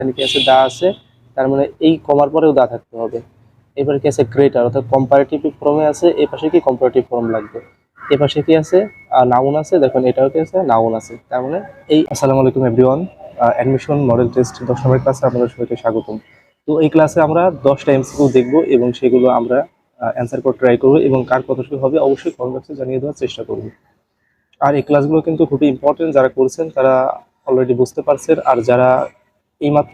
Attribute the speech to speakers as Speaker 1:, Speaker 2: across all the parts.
Speaker 1: এখানে কি আছে দা আছে, তার মানে এই কমার পরেও দা থাকতে হবে। এবারে কি আছে গ্রেটার, অর্থাৎ কম্পারেটিভ ফর্মে আছে, এই পাশে কি কম্পারেটিভ ফর্ম লাগবে। এই পাশে কি আছে নাউন আছে, দেখুন এটাও কি আছে নাউন আছে, তার মানে এই। আসসালামু আলাইকুম এভরিওয়ান, অ্যাডমিশন মডেল টেস্ট 10 নম্বরের ক্লাসে আপনাদের সবাইকে স্বাগতম। তো এই ক্লাসে আমরা 10টা এমসিকিউ দেখব এবং সেগুলো আমরা অ্যান্সার করতে ট্রাই করবো এবং কার কতটুকু হবে অবশ্যই কমেন্ট বক্সে জানিয়ে দেওয়ার চেষ্টা করব। আর এই ক্লাসগুলো কিন্তু খুবই ইম্পর্টেন্ট, যারা করছেন তারা অলরেডি বুঝতে পারছেন, আর যারা এইমাত্র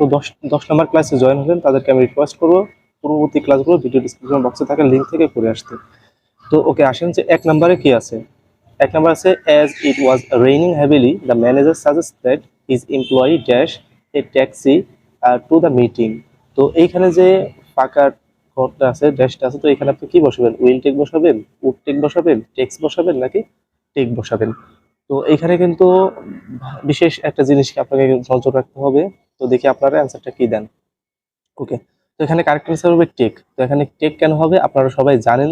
Speaker 1: 10 নম্বর ক্লাসে জয়েন হবেন তাদেরকে আমি রিকোয়েস্ট করবো পূর্ববর্তী ক্লাসগুলো ভিডিও ডিসক্রিপশন বক্সে থাকা লিঙ্ক থেকে করে আসতে। তো ওকে, আসেন যে 1 নম্বরে কি আছে। 1 নম্বর আছে, as it was raining heavily the manager suggest that his employee dash a taxi to the meeting. তো এইখানে যে ফাঁকা ঘরটা আছে, ড্যাশটা আছে, তো এখানে আপনি কি বসাবেন? উইল টেক বসাবেন, উড টেক বসাবেন, টেক্স বসাবেন নাকি টেক বসাবেন? তো এখানে কিন্তু বিশেষ একটা জিনিসকে আপনাকে নজর রাখতে হবে। তো দেখি আপনারা অ্যান্সারটা কি দেন। ওকে, তো এখানে কারেক্ট অ্যান্সার হবে টেক। তো এখানে টেক কেন হবে? আপনারা সবাই জানেন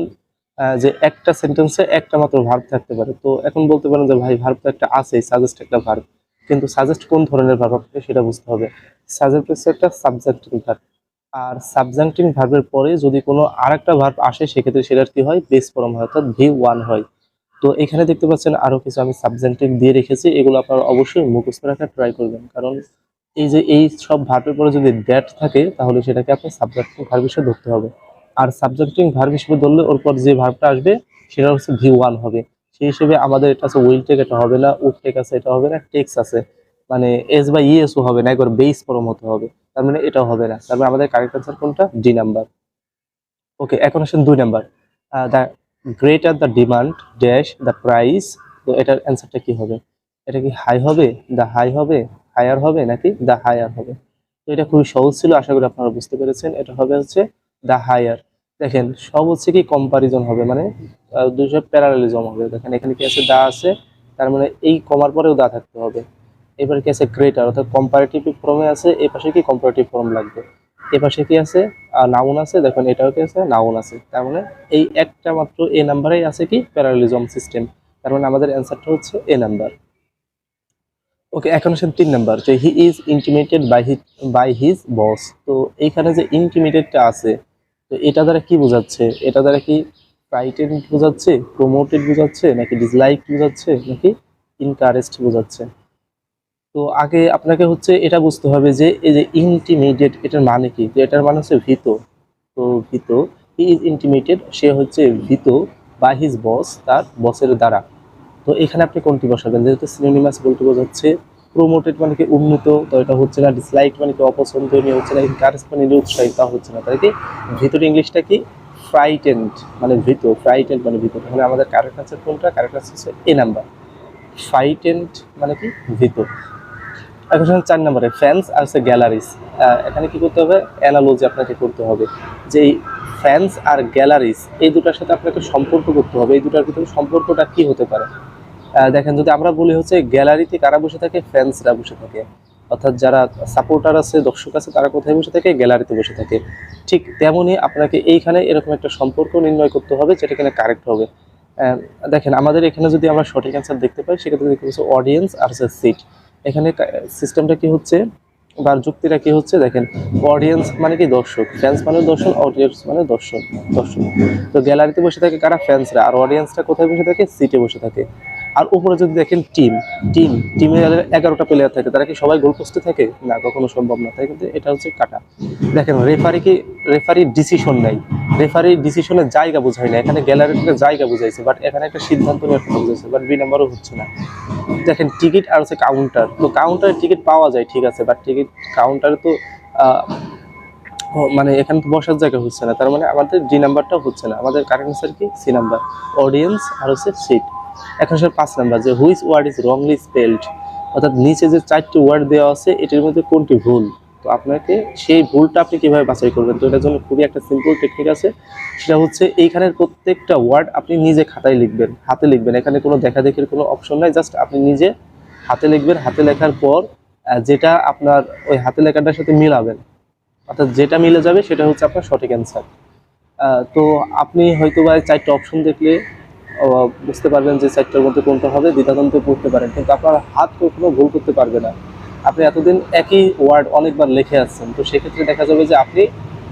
Speaker 1: যে একটা সেন্টেন্সে একটা মাত্র ভার্ব থাকতে পারে। তো এখন বলতে পারেন যে ভাই ভার্ব তো একটা আছেই, সাজেস্ট একটা ভার্ব, কিন্তু সাজেস্ট কোন ধরনের ভার্ব আপনাকে সেটা বুঝতে হবে। সাজেস্ট হচ্ছে একটা সাবজেক্টিভ ভার্ব, আর সাবজেক্টিভ ভার্বের পরে যদি কোনো আরেকটা ভার্ব আসে সেক্ষেত্রে সেটার কি হয়? বেস ফর্ম হয়, অর্থাৎ V1 হয়। তো এখানে দেখতে পাচ্ছেন আরো কিছু আমি সাবজেক্টিভ দিয়ে রেখেছি, এগুলো আপনারা অবশ্যই মুখস্থ রাখার ট্রাই করবেন, কারণ এই যে এই সব ভার্বের পরে যদি দ্যাট থাকে তাহলে সেটাকে আপনি সাবজেক্টিভ ভার্ব হিসেবে ধরতে হবে। আর সাবজেক্টিভ ভার্ব হিসেবে ধরলে ওর পর যে ভার্বটা আসবে সেটা হচ্ছে V1 হবে। সেই হিসেবে আমাদের এটা আছে উইল টেক, এটা হবে না। উড টেক আছে, এটা হবে না। টেক্স আছে, মানে এস বা ইএসও হবে না, একবার বেস ফর্ম হতে হবে, তার মানে এটাও হবে না। তার মানে আমাদের কারেক্ট অ্যান্সার কোনটা? D number. ওকে, এখন আসেন 2 number, the greater the demand dash the price. তো এটার অ্যান্সারটা কি হবে? এটা কি হাই হবে, দ্য হাই হবে, হায়ার হবে নাকি দ্য হায়ার হবে? তো এটা খুবই সহজ ছিল, আশা করি আপনারা বুঝতে পেরেছেন। এটা হবে হচ্ছে দ্য হায়ার। দেখেন সব হচ্ছে কি কম্পারিজন হবে, মানে দুইটা প্যারালেলিজম হবে। দেখেন এখানে কি আছে দা আছে, তার মানে এই কমার পরেও দা থাকতে হবে। এবার কি আছে গ্রেটার, অর্থাৎ কম্পারেটিভ ফর্মে আছে, এই পাশে কি কম্পারেটিভ ফর্ম লাগবে। এ পাশে কি আছে নাউন আছে, দেখুন এটাও কি আছে নাউন আছে, তার মানে এই একটা মাত্র এ নাম্বারেই আছে কি প্যারালেলিজম সিস্টেম, তার মানে আমাদের অ্যান্সারটা হচ্ছে এ নাম্বার। ওকে, এখন আসেন 3 নাম্বার, যে he is intimated by his boss. তো এইখানে যে ইন্টিমেটেডটা আছে, তো এটা দ্বারা কি বোঝাচ্ছে? এটা দ্বারা কি ফ্রাইটেড বোঝাচ্ছে, প্রমোটেড বোঝাচ্ছে, নাকি ডিসলাইক বোঝাচ্ছে, নাকি ইনকারেজড বোঝাচ্ছে? তো আগে আপনাকে হচ্ছে এটা বুঝতে হবে যে এই যে ইন্টিমিডিয়েট এটার মানে কি। তো এটার মানে হচ্ছে ভীত। তো ভীত, হি ইজ ইন্টিমিডিয়েট, সে হচ্ছে ভীত, বাই হিজ বস, তার বসের দ্বারা। তো এখানে আপনি কোনটি বসাবেন? যেহেতু সিনোনিমাস বলতে বোঝাচ্ছে। প্রমোটেড মানে কি উন্নত, তো এটা হচ্ছে না। ডিসলাইক মানে কি অপছন্দনীয়, হচ্ছে না। ইনকারেজ মানে উৎসাহিত, তা হচ্ছে না। তাই কি ভীতর ইংলিশটা কি? ফ্রাইটেন্ড মানে ভীত, ফ্রাইটেন্ড মানে ভীত। তাহলে আমাদের কারেক্ট আনসার কোনটা? কারেক্ট আনসার হচ্ছে এ নাম্বার, ফ্রাইটেন্ড মানে কি ভীত। এখন 4 নম্বরে ফ্যান্স আর হচ্ছে গ্যালারিজ। এখানে কি করতে হবে? অ্যানালজি আপনাকে করতে হবে, যে এই ফ্যান্স আর গ্যালারিজ এই দুটার সাথে আপনাকে সম্পর্ক করতে হবে। এই দুটার ভিতরে সম্পর্কটা কি হতে পারে? দেখেন যদি আমরা বলি হচ্ছে গ্যালারিতে কারা বসে থাকে? ফ্যান্সরা বসে থাকে, অর্থাৎ যারা সাপোর্টার আছে, দর্শক আছে, তারা কোথায় বসে থাকে? গ্যালারিতে বসে থাকে। ঠিক তেমনই আপনাকে এইখানে এরকম একটা সম্পর্ক নির্ণয় করতে হবে যেটা কিনা কারেক্ট হবে। দেখেন আমাদের এখানে যদি আমরা সঠিক অ্যান্সার দেখতে পাই সেক্ষেত্রে দেখতে পাচ্ছি অডিয়েন্স আর সিট। এখানে সিস্টেমটা কি হচ্ছে বা যুক্তিটা কি হচ্ছে? দেখেন অডিয়েন্স মানে কি দর্শক, ফ্যান্স মানে দর্শক, অডিয়েন্স মানে দর্শক, দর্শক। তো গ্যালারিতে বসে থাকে কারা? ফ্যান্সরা। আর অডিয়েন্সটা কোথায় বসে থাকে? সিটে বসে থাকে। আর উপরে যদি দেখেন টিমে 11টা প্লেয়ার থাকে, তারা কি সবাই গোলপোস্টে থাকে? না, কখনো সম্ভব না। তাই কিন্তু এটা হচ্ছে কাটা। দেখেন রেফারি ডিসিশন নাই, রেফারি ডিসিশনের জায়গা বোঝায় না। এখানে গ্যালারিতে জায়গা বুঝাইছে, বাট এখানে একটা সিদ্ধান্ত নেওয়ার কথা বুঝাইছে, বাট বি নাম্বারও হচ্ছে না। দেখেন টিকিট আর হচ্ছে কাউন্টার। তো কাউন্টারে টিকিট পাওয়া যায় ঠিক আছে, বাট টিকিট কাউন্টারে তো মানে এখানে তো বসার জায়গা হচ্ছে না, তার মানে আমাদের ডি নাম্বারটাও হচ্ছে না। আমাদের কারেক্ট অ্যান্সার কি? সি নাম্বার, অডিয়েন্স আর হচ্ছে সিট। এখন স্যার 5 নাম্বার, যে which word is wrongly spelled, অর্থাৎ নিচে যে 4টি ওয়ার্ড দেওয়া আছে এটির মধ্যে কোনটি ভুল। তো আপনাকে সেই ভুলটা আপনি কিভাবে বাছাই করবেন? তো এটার জন্য খুবই একটা সিম্পল টেকনিক আছে, সেটা হচ্ছে এইখানের প্রত্যেকটা ওয়ার্ড আপনি নিজে খাতায় লিখবেন, হাতে লিখবেন। এখানে কোনো দেখাদেখির কোনো অপশন নাই, জাস্ট আপনি নিজে হাতে লিখবেন। হাতে লেখার পর যেটা আপনার ওই হাতে লেখাটার সাথে মিলাবেন, অর্থাৎ যেটা মিলে যাবে সেটা হচ্ছে আপনার সঠিক অ্যান্সার। তো আপনি হয়তো বা 4টা অপশন দেখলে বুঝতে পারবেন যে 4টার মধ্যে কোনটা হবে, দ্বিধাদ্বন্দ্বে পড়তে পারেন, কিন্তু আপনার হাত কখনো ভুল করতে পারবে না। আপনি এতদিন একই ওয়ার্ড অনেকবার লিখে আসছেন, তো সেক্ষেত্রে দেখা যাবে যে আপনি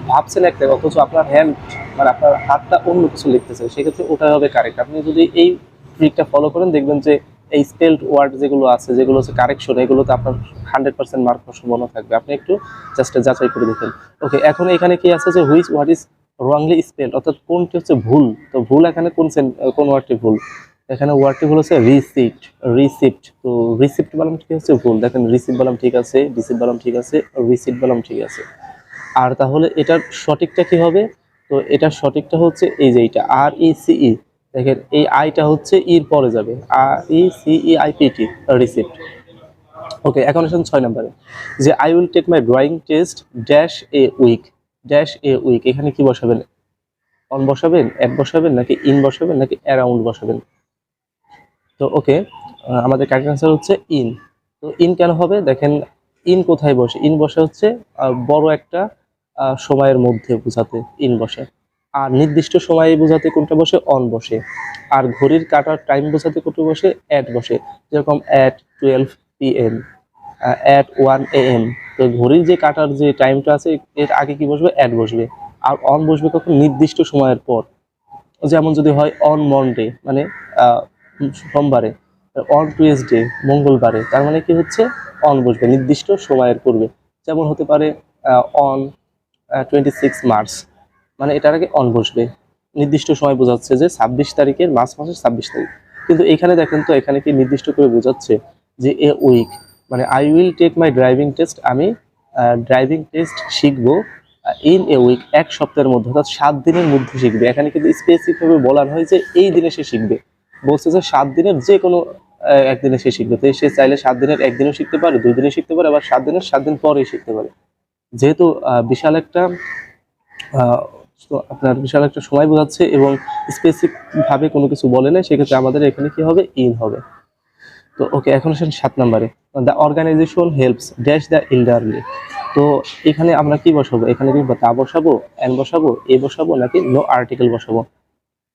Speaker 1: ভাবছেন একটা অথচ আপনার হ্যান্ড মানে আপনার হাতটা অন্য কিছু লিখতেছে, সেক্ষেত্রে ওটা হবে কারেক্ট। আপনি যদি এই ট্রিকটা ফলো করেন দেখবেন যে এই স্পেলড ওয়ার্ড যেগুলো আছে, যেগুলো হচ্ছে কারেকশন, এগুলোতে আপনার 100% মার্ক পাওয়ার সম্ভাবনা থাকবে। আপনি একটু জাস্ট যাচাই করে দেখেন। ওকে, এখন এখানে কি আছে যে which word is wrongly spelled, অর্থাৎ কোনটি হচ্ছে ভুল। তো ভুল এখানে কোন ওয়ার্ডটি ভুল? এখানে ওয়ার্ডটি ভুল হচ্ছে রিসিপ্ট। রিসিপ্ট, তো রিসিপ্ট বললাম ঠিক হচ্ছে ভুল। দেখেন রিসিপ্ট বললাম ঠিক আছে, রিসিপ্ট বললাম ঠিক আছে, রিসিপ্ট বললাম ঠিক আছে। আর তাহলে এটার সঠিকটা কি হবে? তো এটার সঠিকটা হচ্ছে এই যে এইটা RECE। দেখেন এই আইটা হচ্ছে ইর পরে যাবে, RECEIPT, রিসিপ্ট। ওকে, এখন আসেন 6 নম্বরে, যে I will take my drawing test dash a week. Dash a week, এখানে কি বসাবেন? অন বসাবেন, অ্যাট বসাবেন, নাকি ইন বসাবেন, নাকি অ্যারাউন্ড বসাবেন? তো ওকে, আমাদের কারেক্ট অ্যান্সার হচ্ছে ইন। তো ইন কেন হবে? দেখেন ইন কোথায় বসে? ইন বসে হচ্ছে বড় একটা সময়ের মধ্যে বোঝাতে ইন বসে। আর নির্দিষ্ট সময় বোঝাতে কোনটা বসে? অন বসে। আর ঘড়ির কাটার টাইম বোঝাতে কোনটা বসে? অ্যাট বসে। যেরকম অ্যাট 12 PM, অ্যাট 1 AM। তো ঘড়ির যে কাটার যে টাইমটা আছে এর আগে কি বসবে? অ্যাট বসবে। আর অন বসবে কখন? নির্দিষ্ট সময়ের পর। যেমন যদি হয় অন মনডে মানে সোমবারে, অন টুয়েসডে মঙ্গলবারে, তার মানে কি হচ্ছে? অন বসবে নির্দিষ্ট সময়ের পূর্বে। যেমন হতে পারে অন 26 মার্চ, মানে এটার আগে অন বসবে, নির্দিষ্ট সময় বোঝাচ্ছে যে 26 তারিখের মার্চ মাসের 26 তারিখ। কিন্তু এখানে দেখেন তো, এখানে কি নির্দিষ্ট করে বোঝাচ্ছে যে এ উইক, মানে I will take my driving test, আমি ড্রাইভিং টেস্ট শিখবো ইন এ উইক, এক সপ্তাহের মধ্যে, অর্থাৎ 7 দিনের মধ্যে শিখবে। এখানে কিন্তু স্পেসিফিকভাবে বলা হয় যে এই দিনে সে শিখবে, বলছে যে 7 দিনের যে কোনো একদিনে সে শিখবে। তো সে চাইলে 7 দিনের একদিনও শিখতে পারে, 2 দিনে শিখতে পারে, আবার 7 দিনের 7 দিন পরেই শিখতে পারে। যেহেতু বিশাল একটা তো আপনার বিশাল একটা সময় বোঝাচ্ছে এবং স্পেসিফিক ভাবে কোনো কিছু বলে না, সেক্ষেত্রে আমাদের এখানে কি হবে? ইন হবে। তো ওকে, এখন আসেন 7 নম্বরে, the organisation helps dash the elderly. তো এখানে আমরা কি বসাবো? এখানে কি তা বসাবো, এন বসাবো, এ বসাবো, নাকি নো আর্টিকেল বসাবো?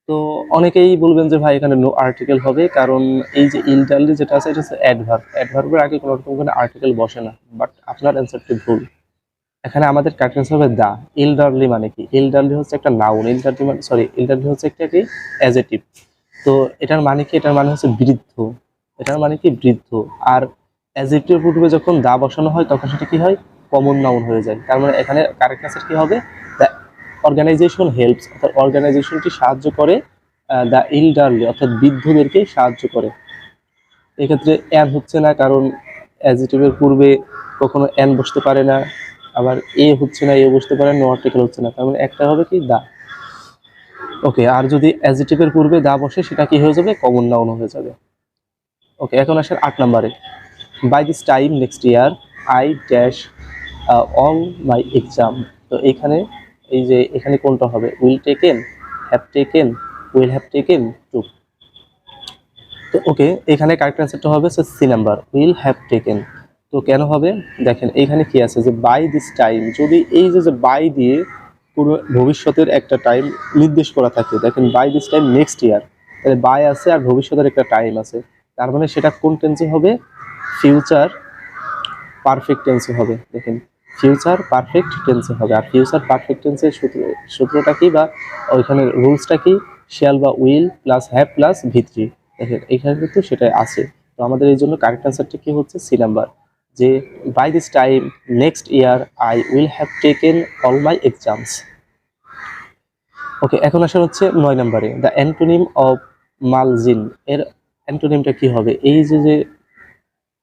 Speaker 1: তো অনেকেই বলবেন যে ভাই এখানে নো আর্টিকেল হবে, কারণ এই যে এল্ডারলি যেটা আছে এটা হচ্ছে অ্যাডভার্ব। অ্যাডভার্বের আগে কোনো রকম কোনো আর্টিকেল বসে না। বাট আপনার অ্যান্সারটি ভুল। এখানে আমাদের কারেক্ট অ্যান্সার হবে দা। এল্ডারলি মানে কি? এল্ডারলি হচ্ছে একটা নাউন। এল্ডারলি মানে এল্ডারলি হচ্ছে একটা কি? অ্যাডজেক্টিভ। তো এটার মানে কি? এটার মানে হচ্ছে বৃদ্ধ। এটার মানে কি? বৃদ্ধ। আর অ্যাডজেক্টিভের পূর্বে যখন দা বসানো হয় তখন সেটা কি হয়? কমন নাউন হয়ে যায়। তার মানে এখানে কারেক্ট অ্যান্সার কি হবে? দ্য অর্গানাইজেশন হেল্পস, অর্থাৎ অর্গানাইজেশনটি সাহায্য করে দ্য এল্ডারলি, অর্থাৎ বৃদ্ধদেরকে সাহায্য করে। এক্ষেত্রে অ্যান হচ্ছে না, কারণ অ্যাডজেক্টিভের পূর্বে কখনো অ্যান বসতে পারে না। আবার এ হচ্ছে না, এ বসতে পারে, নো আর্টিকেল হচ্ছে না, তার মানে একটা হবে কি? দা। ওকে, আর যদি অ্যাডজেক্টিভের পূর্বে দা বসে সেটা কি হয়ে যাবে? কমন নাউন হয়ে যাবে। ওকে, এখন আসেন 8 নম্বরে, by this time next year I dash all my exam. তো এখানে এই যে এখানে কোনটা হবে? Will taken, have taken, will have taken, to. তো ওকে, এখানে কারেক্ট অ্যান্সারটা হবে C number, will have taken. তো কেন হবে? দেখেন এইখানে কি আছে যে বাই দিস টাইম, যদি এই যে বাই দিয়ে পুরো ভবিষ্যতের একটা টাইম নির্দেশ করা থাকে, দেখেন by this time next year, তাহলে বাই আছে আর ভবিষ্যতের একটা টাইম আছে, তার মানে সেটা কোন টেন্সে হবে? ফিউচার পারফেক্ট টেন্সে হবে। দেখেন ফিউচার পারফেক্ট টেন্সে হবে। আর ফিউচার পারফেক্ট টেন্সের সূত্রটা কি, বা ওইখানে রুলসটা কি? শ্যাল বা উইল প্লাস হ্যাভ প্লাস ভিত্রি। দেখেন এখানে কিন্তু সেটাই আছে। তো আমাদের এই জন্য কারেক্ট অ্যান্সারটা কি হচ্ছে? সি নাম্বার, যে by this time next year I will have taken all my exams. Okay, এখন আসা হচ্ছে 9 নম্বরে, দ্য অ্যান্টোনিম অফ মালজিন। এর অ্যান্টোনিমটা কি হবে? এই যে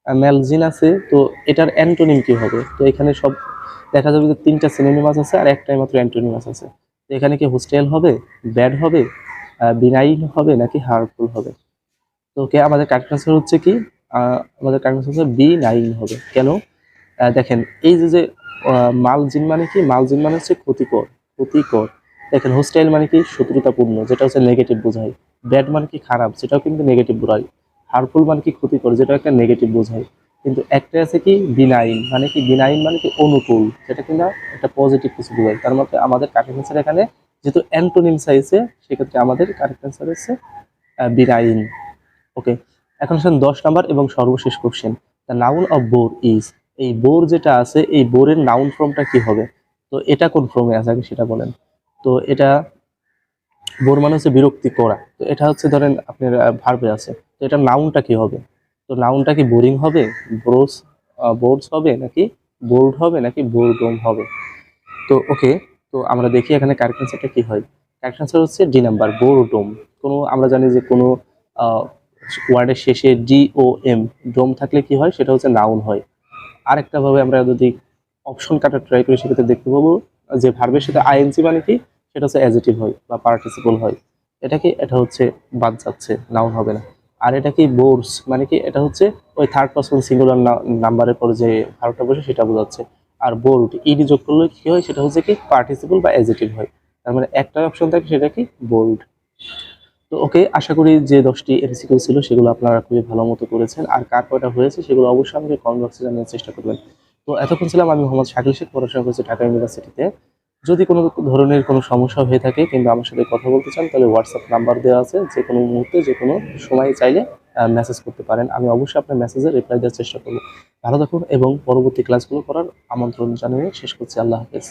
Speaker 1: ম্যালজিন আছে, তো এটার অ্যান্টোনিম কি হবে? তো এখানে সব দেখা যাবে যে 3টা সিনোনিমাস আছে আর একটাই মাত্র অ্যান্টোনিমাস আছে। তো এখানে কি হোস্টেল হবে, ব্যাড হবে, বিনাইন হবে, নাকি হার্মফুল হবে? তো ওকে, আমাদের কারেক্ট অ্যান্সার হচ্ছে কি? আমাদের কারেক্ট অ্যান্সার হচ্ছে B9 হবে। কেন? দেখেন এই যে মালজিন মানে কি? মালজিন মানে হচ্ছে ক্ষতিকর, ক্ষতিকর। দেখেন হোস্টাইল মানে কি? শত্রুতাপূর্ণ, যেটা হচ্ছে নেগেটিভ বোঝায়। ব্যাড মানে কি? খারাপ, সেটাও কিন্তু নেগেটিভ বোঝায়। হার্মফুল মানে কি? ক্ষতিকর, যেটা একটা নেগেটিভ বোঝায়। কিন্তু একটা আছে কি? বিনাইন মানে কি? বিনাইন মানে কি? অনুকূল, যেটা কিনা একটা পজিটিভ কিছু বোঝায়। তার মধ্যে আমাদের কারেক্ট অ্যান্সার এখানে যেহেতু অ্যান্টোনিম চাইছে, সেক্ষেত্রে আমাদের কারেক্ট অ্যান্সার হচ্ছে বিনাইন। ওকে, এখন আসেন 10 নাম্বার এবং সর্বশেষ question, the noun of bore is. এই বোর যেটা আছে এই বোরের নাউন ফর্মটা কি হবে? তো এটা কোন ফর্মে আছে আগে সেটা বলেন। তো এটা বোর মানে হচ্ছে বিরক্তি করা, তো এটা হচ্ছে ধরেন আপনার ভার্বে আছে, তো এটা নাউনটা কি হবে? তো নাউনটা কি বোরিং হবে, বোরস বোর্ডস হবে, নাকি বোর্ড হবে, নাকি বোরডম হবে? তো ওকে, তো আমরা দেখি এখানে কারেক্ট অ্যান্সারটা কি হয়। কারেক্ট অ্যান্সার হচ্ছে ডি নাম্বার, বোরডম। কোনো আমরা জানি যে কোনো ওয়ার্ডের শেষে ডি ও এম, ডোম থাকলে কি হয়, সেটা হচ্ছে নাউন হয়। আরেকটা ভাবে আমরা যদি অপশন কাটা ট্রাই করি সেক্ষেত্রে দেখতে পাবো যে ভার্বের সাথে আইএনজি মানে কি, সেটা হচ্ছে অ্যাজেটিভ হয় বা পার্টিসিপল হয়। এটা কি, এটা হচ্ছে বাদ যাচ্ছে, নাউন হবে না। আর এটা কি বোর্ডস মানে কি, এটা হচ্ছে ওই থার্ড পারসন সিঙ্গুলার নাম্বারের পরে যে ভার্বটা বসে সেটা বোঝাচ্ছে। আর বোল্ড ইডি যোগ করলে কি হয়, সেটা হচ্ছে কি পার্টিসিপল বা অ্যাজেটিভ হয়। তার মানে একটা অপশন থাকে সেটা কি, বোল্ড। তো ওকে, আশা করি যে 10টি এমসিকিউ ছিল সেগুলো আপনারা খুবই ভালো মতো করেছেন, আর কার কয়টা হয়েছে সেগুলো অবশ্যই আমাকে কমেন্ট বক্সে জানার চেষ্টা করবেন। তো এতক্ষণ ছিলাম আমি মোহাম্মদ শাকিল শেখ, পড়াশোনা করছি ঢাকা ইউনিভার্সিটিতে। যদি কোনো ধরনের কোনো সমস্যা হয়ে থাকে কিংবা আমার সাথে কথা বলতে চান, তাহলে হোয়াটসঅ্যাপ নাম্বার দেওয়া আছে, যে কোনো মুহূর্তে যে কোনো সময় চাইলে মেসেজ করতে পারেন। আমি অবশ্যই আপনার মেসেজে রিপ্লাই দেওয়ার চেষ্টা করবো। ভালো থাকুন এবং পরবর্তী ক্লাসগুলো করার আমন্ত্রণ জানিয়ে শেষ করছি। আল্লাহ হাফেজ।